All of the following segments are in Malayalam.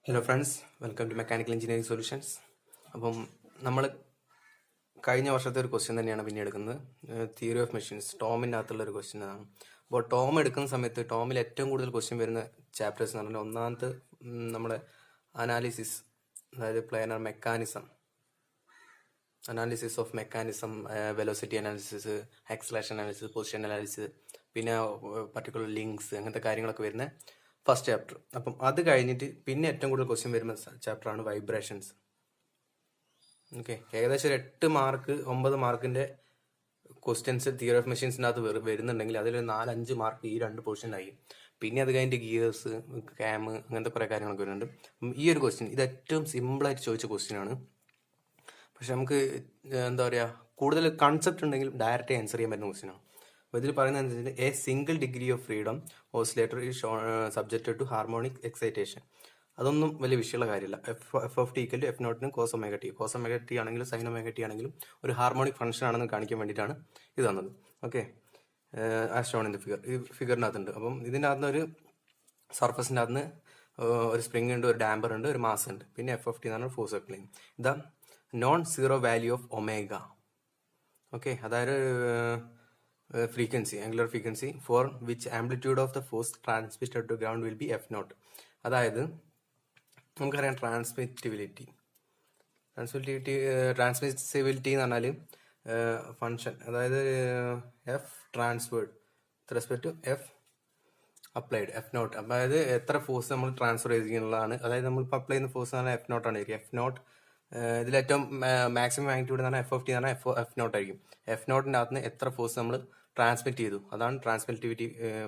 Hello friends, welcome to mechanical engineering solutions. അപ്പം നമ്മൾ കഴിഞ്ഞ വർഷത്തെ ഒരു ക്വസ്റ്റ്യൻ തന്നെയാണ് പിന്നെ എടുക്കുന്നത്. തിയറി ഓഫ് മെഷീൻസ് ടോമിൻ്റെ അകത്തുള്ള ഒരു ക്വസ്റ്റ്യൻ ആണ്. അപ്പോൾ ടോം എടുക്കുന്ന സമയത്ത് ടോമിൽ ഏറ്റവും കൂടുതൽ ക്വസ്റ്റ്യൻ വരുന്ന ചാപ്റ്റേഴ്സ് എന്ന് പറഞ്ഞാൽ ഒന്നാമത്തെ നമ്മുടെ അനാലിസിസ്, അതായത് planar mechanism, analysis of mechanism, velocity analysis, acceleration analysis, position analysis, പിന്നെ പർട്ടിക്കുലർ ലിങ്ക്സ്, അങ്ങനത്തെ കാര്യങ്ങളൊക്കെ വരുന്ന ഫസ്റ്റ് ചാപ്റ്റർ. അപ്പം അത് കഴിഞ്ഞിട്ട് പിന്നെ ഏറ്റവും കൂടുതൽ ക്വസ്റ്റ്യൻ വരുന്ന ചാപ്റ്ററാണ് വൈബ്രേഷൻസ്. ഓക്കെ, ഏകദേശം ഒരു 9 മാർക്കിന്റെ ക്വസ്റ്റ്യൻസ് തിയറി ഓഫ് മെഷീൻസിനകത്ത് വരുന്നുണ്ടെങ്കിൽ അതിൽ 4-5 മാർക്ക് ഈ 2 പോർഷനായി. പിന്നെ അത് കഴിഞ്ഞിട്ട് ഗിയേഴ്സ്, ക്യാം, അങ്ങനത്തെ കുറേ കാര്യങ്ങളൊക്കെ വരുന്നുണ്ട്. ഈ ഒരു ക്വസ്റ്റ്യൻ ഇത് ഏറ്റവും സിമ്പിളായിട്ട് ചോദിച്ച ക്വസ്റ്റ്യൻ ആണ്. പക്ഷെ നമുക്ക് എന്താ പറയുക, കൂടുതൽ കൺസെപ്റ്റ് ഉണ്ടെങ്കിൽ ഡയറക്റ്റ് ആൻസർ ചെയ്യാൻ പറ്റുന്ന ക്വസ്റ്റ്യനാണ്. അപ്പോൾ ഇതിൽ പറയുന്നത് എന്താ, a single degree of freedom oscillator is subjected to harmonic excitation. അതൊന്നും വലിയ വിഷയമുള്ള കാര്യമില്ല. F of T equal to F നോട്ടിന് cos omega T. Cos omega T ആണെങ്കിലും സൈൻ ഒമേഗ ടി ആണെങ്കിലും ഒരു ഹാർമോണിക് ഫംഗ്ഷൻ ആണെന്ന് കാണിക്കാൻ വേണ്ടിയിട്ടാണ് ഇത് തന്നത്. Okay, as shown in the figure. ഈ ഫിഗറിനകത്തുണ്ട്. അപ്പം ഇതിൻ്റെ അകത്തുനിന്ന് ഒരു സർഫസിൻ്റെ അകത്തുനിന്ന് ഒരു സ്പ്രിംഗ് ഉണ്ട്, ഒരു ഡാമ്പർ ഉണ്ട്, ഒരു മാസ് ഉണ്ട്, പിന്നെ എഫ് ഓഫ് ടി എന്ന് പറഞ്ഞാൽ force apply. The non zero value of omega. Okay, അതായത് frequency, angular frequency for which amplitude of the force transmitted to ground will be F not. അതായത് നമുക്കറിയാം ട്രാൻസ്മിസിബിലിറ്റി എന്ന് പറഞ്ഞാൽ ഫങ്ഷൻ, അതായത് F transferred respect to F applied, F not. അതായത് എത്ര ഫോഴ്സ് നമ്മൾ ട്രാൻസ്ഫർ ചെയ്തിട്ടുള്ളതാണ്. അതായത് നമ്മളിപ്പോൾ അപ്ലൈ ചെയ്യുന്ന ഫോഴ്സ് എന്ന് പറഞ്ഞാൽ എഫ് നോട്ട് ആണ്. എഫ് നോട്ട് ഇതിലേറ്റവും മാക്സിമം മാഗ്നിറ്റ്യൂഡ് എന്ന് പറഞ്ഞാൽ എഫ് ഓഫ് ടി എന്ന് പറഞ്ഞാൽ എഫ് നോട്ട് ആയിരിക്കും. എഫ് നോട്ടിൻ്റെ അകത്ത് എത്ര ഫോഴ്സ് നമ്മൾ ട്രാൻസ്മിറ്റ് ചെയ്തു, അതാണ് ട്രാൻസ്മിറ്റിവിറ്റി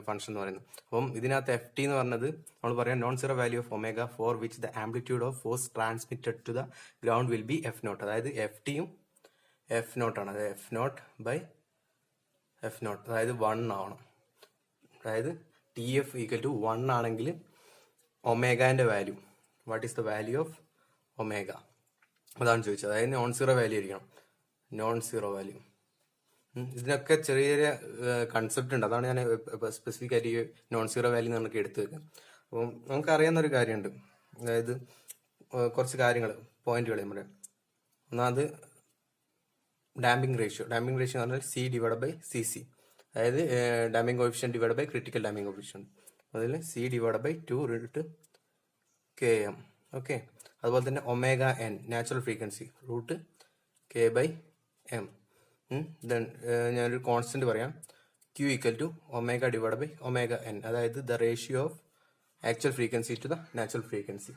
ഫംഗ്ഷൻ എന്ന് പറയുന്നത്. അപ്പം ഇതിനകത്ത് എഫ് ടി എന്ന് പറഞ്ഞത് നമ്മൾ പറയാം non zero value of omega for which the amplitude of force transmitted to the ground will be F not. അതായത് എഫ് ടിയും എഫ് നോട്ടാണ്. അതായത് F naught by F not, അതായത് 1 ആവണം. അതായത് ടി എഫ് ഈക്വൽ ടു 1 ആണെങ്കിൽ ഒമേഗാൻ്റെ value, what is the value of omega, അതാണ് ചോദിച്ചത്. അതായത് നോൺ സീറോ വാല്യൂ ആയിരിക്കണം, നോൺ സീറോ വാല്യൂ. ഇതിനൊക്കെ ചെറിയ ചെറിയ കൺസെപ്റ്റ് ഉണ്ട്, അതാണ് ഞാൻ സ്പെസിഫിക് ആയിട്ട് ഈ നോൺ സീറോ വാല്യൂ നമുക്ക് എടുത്തു വെക്കാം. അപ്പം നമുക്കറിയാവുന്ന ഒരു കാര്യമുണ്ട്, അതായത് കുറച്ച് കാര്യങ്ങൾ, പോയിന്റുകൾ ഞാൻ പറയാം. ഒന്നാമത് ഡാമ്പിംഗ് റേഷ്യോ. ഡാമ്പിംഗ് റേഷ്യോ എന്ന് പറഞ്ഞാൽ C divide by C C, അതായത് damping coefficient divide by critical damping coefficient. അതിൽ C divide by 2 K M. Okay, അതുപോലെ തന്നെ omega N natural frequency root K by M. Then ഞാനൊരു കോൺസ്റ്റന്റ് പറയാം, Q equal to omega divide by omega N, അതായത് the ratio of actual frequency to the natural frequency.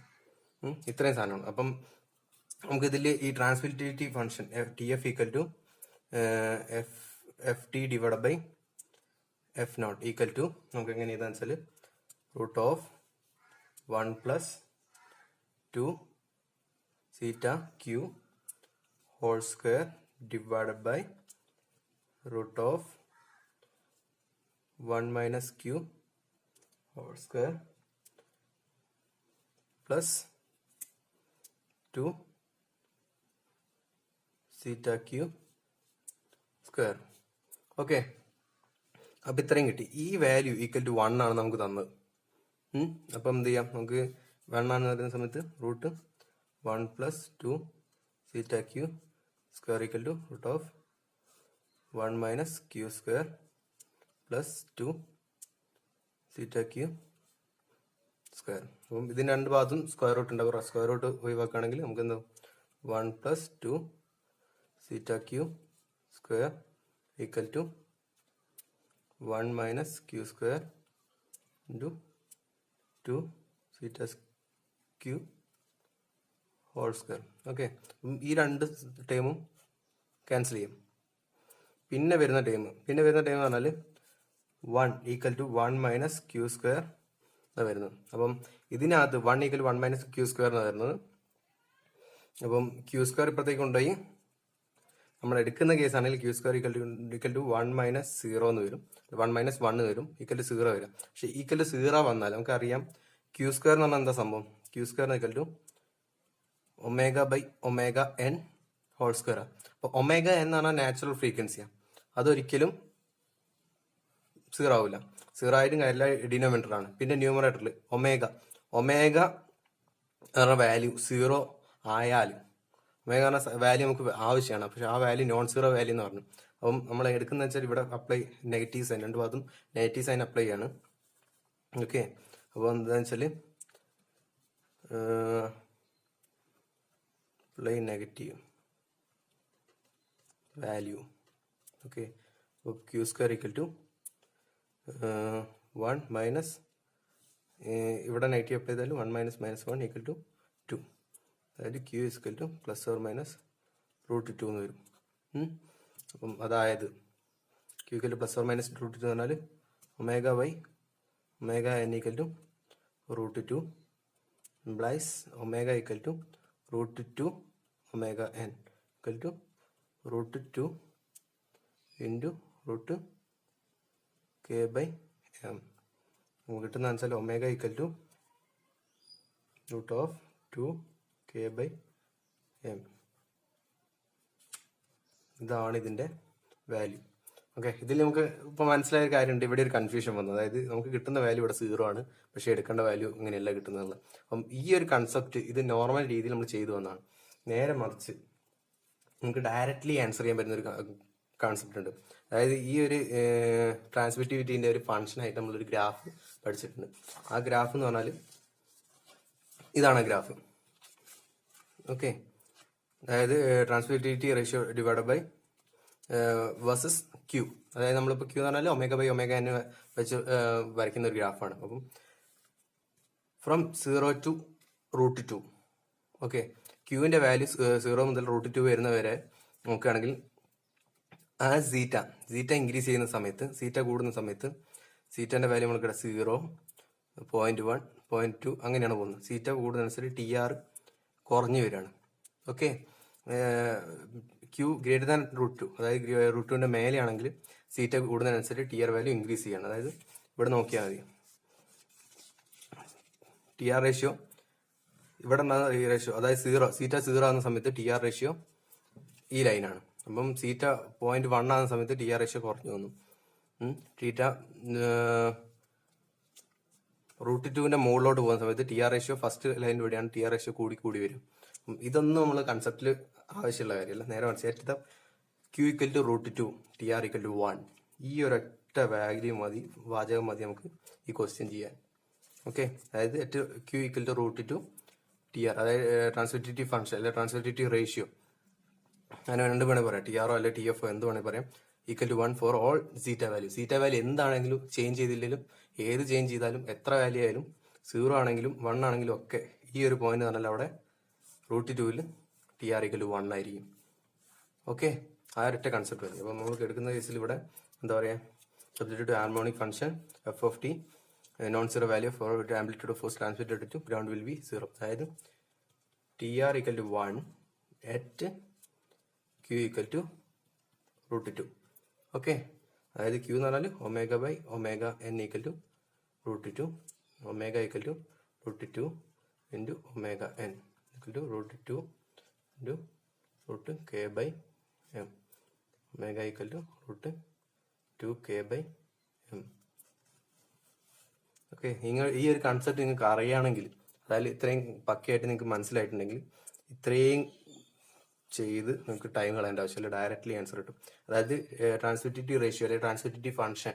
ഇത്രയും സാധനമാണ്. അപ്പം നമുക്കിതിൽ ഈ transmissivity function T F equal to F T divide by F naught equal to നമുക്ക് എങ്ങനെ ചെയ്താന്ന് വെച്ചാൽ root of 1 plus 2 zeta Q whole square divided by root of 1 minus q whole square plus 2 theta q square. Okay, അപ്പം ഇത്രയും കിട്ടി. ഈ വാല്യൂ ഈക്വൽ ടു 1 ആണ് നമുക്ക് തന്നത്. അപ്പം എന്ത് ചെയ്യാം, നമുക്ക് 1 ആണെന്ന് പറയുന്ന സമയത്ത് root 1 plus 2 theta q square equal to root of 1 minus q square plus 2 theta q square. അപ്പം ഇതിന് രണ്ട് ഭാഗത്തും സ്ക്വയർ റൂട്ട് ഉണ്ടാവും. സ്ക്വയർ റൂട്ട് ഒഴിവാക്കുകയാണെങ്കിൽ നമുക്ക് എന്താ 1 plus 2 theta q square equal to 1 minus q square into 2 theta q whole square. Okay, ഈ രണ്ട് ടേമും ക്യാൻസൽ ചെയ്യും. പിന്നെ വരുന്ന ടേം എന്ന് പറഞ്ഞാൽ 1 equal to 1 minus Q square എന്നാണ് വരുന്നത്. അപ്പം ഇതിനകത്ത് 1 ഈക്വൽ 1 മൈനസ് ക്യൂ സ്ക്വയർ എന്നാണ് വരുന്നത്. അപ്പം ക്യൂ സ്ക്വയർ ഇപ്പോഴത്തേക്ക് കൊണ്ടുപോയി നമ്മൾ എടുക്കുന്ന കേസ് ആണെങ്കിൽ Q square equal to 1 minus 0 എന്ന് വരും, 1 മൈനസ് 1 വരും, ഈക്വൽ ടു 0 വരും. പക്ഷെ ഈക്വൽ ടു 0 വന്നാൽ നമുക്കറിയാം ക്യൂ സ്ക്വയർ എന്ന് പറഞ്ഞാൽ എന്താ സംഭവം, Q square equal to omega by omega N whole square. അപ്പോൾ ഒമേഗ എൻ എന്ന് പറഞ്ഞാൽ നാച്ചുറൽ ഫ്രീക്വൻസിയാണ്, അതൊരിക്കലും 0 ആവില്ല. 0 ആയിട്ടും കാര്യമില്ല, ഡിനോമിനേറ്റർ ആണ്. പിന്നെ ന്യൂമറേറ്ററിൽ ഒമേഗ കാരണം വാല്യൂ 0 ആയാലും ഒമേഗ പറഞ്ഞ വാല്യൂ നമുക്ക് ആവശ്യമാണ്, പക്ഷെ ആ വാല്യൂ നോൺ സീറോ വാല്യൂ എന്ന് പറഞ്ഞു. അപ്പം നമ്മൾ എടുക്കുന്ന വെച്ചാൽ ഇവിടെ അപ്ലൈ നെഗറ്റീവ് സൈൻ, രണ്ട് ഭാഗത്തും നെഗറ്റീവ് സൈൻ അപ്ലൈ ചെയ്യാണ്. ഓക്കെ, അപ്പോൾ എന്താണെന്ന് വെച്ചാൽ അപ്ലൈ നെഗറ്റീവ് വാല്യൂ. ഓക്കെ, അപ്പോൾ Q square equal to 1 minus ഇവിടെ നെഗറ്റീവ് അപ്ലൈ ചെയ്താൽ 1 മൈനസ് -1 ഈക്വൽ ടു 2. അതായത് ക്യൂ ഈക്വൽ ടു +or-√2 എന്ന് വരും. അപ്പം അതായത് ക്യൂ ഈക്വൽ ടു +or-√2 എന്ന് പറഞ്ഞാൽ ω/ωn equal to √2 implies ω equal to √2 ωn equal to √2 into √k/m. നമുക്ക് കിട്ടുന്ന ആൻസർ ω ഈക്വൽ ടു √2k/m. ഇതാണ് ഇതിൻ്റെ വാല്യൂ. ഓക്കെ, ഇതിൽ നമുക്ക് ഇപ്പോൾ മനസ്സിലായ കാര്യമുണ്ട്. ഇവിടെ ഒരു കൺഫ്യൂഷൻ വന്നു, അതായത് നമുക്ക് കിട്ടുന്ന വാല്യൂ ഇവിടെ 0 ആണ്, പക്ഷേ എടുക്കേണ്ട വാല്യൂ ഇങ്ങനെയല്ല കിട്ടുന്നത്. അപ്പം ഈ ഒരു കൺസെപ്റ്റ് ഇത് നോർമൽ രീതിയിൽ നമ്മൾ ചെയ്തു വന്നതാണ്. നേരെ മറിച്ച് നമുക്ക് ഡയറക്റ്റ്ലി ആൻസർ ചെയ്യാൻ പറ്റുന്ന ഒരു കോൺസെപ്റ്റ് ഉണ്ട്. അതായത് ഈ ഒരു ട്രാൻസ്മിറ്റിവിറ്റീൻ്റെ ഒരു ഫംഗ്ഷനായിട്ട് നമ്മളൊരു ഗ്രാഫ് പഠിച്ചിട്ടുണ്ട്. ആ ഗ്രാഫ് എന്ന് പറഞ്ഞാൽ ഇതാണ് ഗ്രാഫ്. ഓക്കെ, അതായത് transmissivity ratio divide by versus Q. അതായത് നമ്മളിപ്പോൾ ക്യൂ എന്ന് പറഞ്ഞാൽ ω/ωn വെച്ച് വരയ്ക്കുന്ന ഒരു ഗ്രാഫാണ്. അപ്പം ഫ്രം 0 to √2. ഓക്കെ, ക്യൂവിൻ്റെ വാല്യൂ 0 മുതൽ √2 വരുന്ന വരെ നോക്കുകയാണെങ്കിൽ ആ സീറ്റ ഇൻക്രീസ് ചെയ്യുന്ന സമയത്ത്, സീറ്റ കൂടുന്ന സമയത്ത് സീറ്റൻ്റെ വാല്യൂ നമ്മൾക്കിവിടെ 0, 0.1, 0.2 അങ്ങനെയാണ് പോകുന്നത്. സീറ്റ കൂടുന്നതനുസരിച്ച് TR കുറഞ്ഞു വരികയാണ്. ഓക്കെ, ക്യൂ ഗ്രേറ്റർ ദാൻ √2, അതായത് √2ൻ്റെ മേലെയാണെങ്കിൽ സീറ്റ കൂടുന്നതിനനുസരിച്ച് TR വാല്യൂ ഇൻക്രീസ് ചെയ്യണം. അതായത് ഇവിടെ നോക്കിയാൽ മതി, TR റേഷ്യോ ഇവിടെ ഉണ്ടാകുന്ന ഈ റേഷ്യോ, അതായത് സീറ്റ 0 ആകുന്ന സമയത്ത് TR റേഷ്യോ ഈ ലൈനാണ്. അപ്പം സീറ്റ 0.1 ആകുന്ന സമയത്ത് TR റേഷ്യോ കുറഞ്ഞു വന്നു. തീറ്റ √2ൻ്റെ മുകളിലോട്ട് പോകുന്ന സമയത്ത് TR റേഷ്യോ ഫസ്റ്റ് ലൈൻ വഴിയാണ് TR റേഷ്യോ കൂടി വരും. ഇതൊന്നും നമ്മൾ കൺസെപ്റ്റിൽ ആവശ്യമുള്ള കാര്യമല്ല. നേരെ മനസ്സിലാക്കിയത് Q equal to √2 TR equal to 1. ഈ ഒരൊറ്റ വാല്യൂ മതി, വാചകം മതി നമുക്ക് ഈ ക്വസ്റ്റ്യൻ ചെയ്യാൻ. ഓക്കെ, അതായത് ക്യൂ ഈക്വൽ ടു √2 TR, അതായത് ട്രാൻസ്മിറ്റിവിറ്റി ഫംഗ്ഷൻ അല്ലെ ട്രാൻസ്മിറ്റിവിറ്റി റേഷ്യോ, അങ്ങനെ രണ്ട് വേണേൽ പറയാം, TR അല്ലെ TF എന്ത് വേണേൽ പറയാം, equal to 1 for all zeta value. Zeta value എന്താണെങ്കിലും ചേഞ്ച് ചെയ്തില്ലെങ്കിലും ഏത് ചേഞ്ച് ചെയ്താലും എത്ര വാല്യൂ ആയാലും 0 ആണെങ്കിലും 1 ആണെങ്കിലും ഒക്കെ ഈ ഒരു പോയിന്റ് പറഞ്ഞാൽ അവിടെ √2ൽ TR ഈക്വൽ ടു 1 ആയിരിക്കും. ഓക്കെ, ആ ഒരൊറ്റ കൺസെപ്റ്റ് മതി. അപ്പം നമുക്ക് എടുക്കുന്ന കേസിൽ ഇവിടെ എന്താ പറയുക, subject to harmonic function f(t) non zero value for amplitude of force transmitted to ground will be 0. അതായത് TR equal to 1 at Q equal to √2. Okay, അതായത് Q എന്ന് പറഞ്ഞാൽ ω/ωn equal to √2, ω equal to √2 into ω n equal to √2 into √k/m, ω equal to √2k/m. Okay, നിങ്ങൾ ഈ ഒരു കൺസെപ്റ്റ് നിങ്ങൾക്ക് അറിയുകയാണെങ്കിൽ, അതായത് ഇത്രയും പക്കയായിട്ട് നിങ്ങൾക്ക് മനസ്സിലായിട്ടുണ്ടെങ്കിൽ ഇത്രയും ചെയ്ത് നിങ്ങൾക്ക് ടൈം കളയേണ്ട ആവശ്യമില്ല, ഡയറക്റ്റ്ലി ആൻസർ കിട്ടും. അതായത് ട്രാൻസ്മിറ്റിവിറ്റി റേഷ്യോ അല്ലെങ്കിൽ ട്രാൻസ്മിറ്റിവിറ്റി ഫംഗ്ഷൻ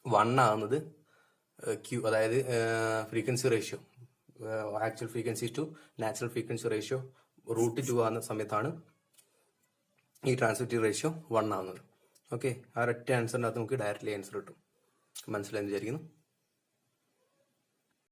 1 ആകുന്നത് ക്യൂ, അതായത് frequency ratio actual frequency to natural frequency ratio √2 ആകുന്ന സമയത്താണ് ഈ ട്രാൻസ്മിറ്റിവിറ്റി റേഷ്യോ 1 ആകുന്നത്. ഓക്കെ, ആ ഒരൊറ്റ ആൻസറിനകത്ത് നമുക്ക് ഡയറക്റ്റ്ലി ആൻസർ കിട്ടും. മനസ്സിലായെന്ന് വിചാരിക്കുന്നു.